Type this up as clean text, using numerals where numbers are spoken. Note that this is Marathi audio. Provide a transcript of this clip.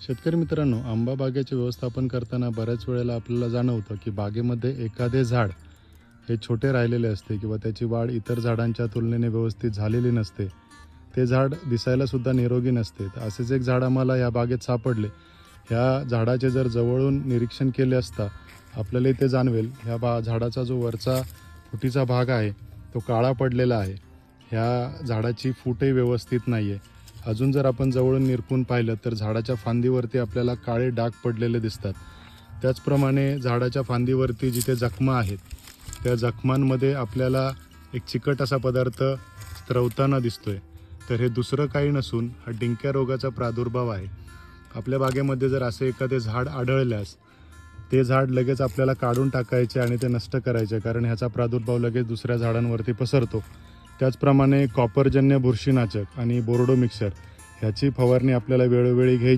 शेतकरी मित्रांनो, आंबा बागेचे व्यवस्थापन करताना बऱ्याच वेळेला आपल्याला जाणवतं की बागेमध्ये एखादे झाड हे छोटे राहिलेले असते किंवा त्याची वाढ इतर झाडांच्या तुलनेने व्यवस्थित झालेली नसते. ते झाड दिसायला सुद्धा निरोगी नसते. तर असेच एक झाड आम्हाला या बागेत सापडले. ह्या झाडाचे जर जवळून निरीक्षण केले असता आपल्याला इथे जाणवेल, ह्या झाडाचा जो वरचा फुटीचा भाग आहे तो काळा पडलेला आहे. ह्या झाडाची फूटही व्यवस्थित नाही आहे. अजून जर आपण जवळून निरखून पाहिलं तर झाडाच्या फांदीवरती आपल्याला काळे डाग पडलेले दिसतात. त्याचप्रमाणे झाडाच्या फांदीवरती जिथे जखमा आहेत त्या जखमांमध्ये आपल्याला एक चिकट असा पदार्थ स्त्रवताना दिसतोय. तर हे दुसरं काही नसून हा डिंक्या रोगाचा प्रादुर्भाव आहे. आपल्या बागेमध्ये जर असे एखादे झाड आढळल्यास ते झाड लगेच आपल्याला काढून टाकायचे आणि ते नष्ट करायचे, कारण ह्याचा प्रादुर्भाव लगेच दुसऱ्या झाडांवरती पसरतो. त्याचप्रमाणे कॉपरजन्य बुरशीनाशक आणि बोर्डो मिक्सर ह्याची फवारणी आपल्याला वेळोवेळी घ्यायची.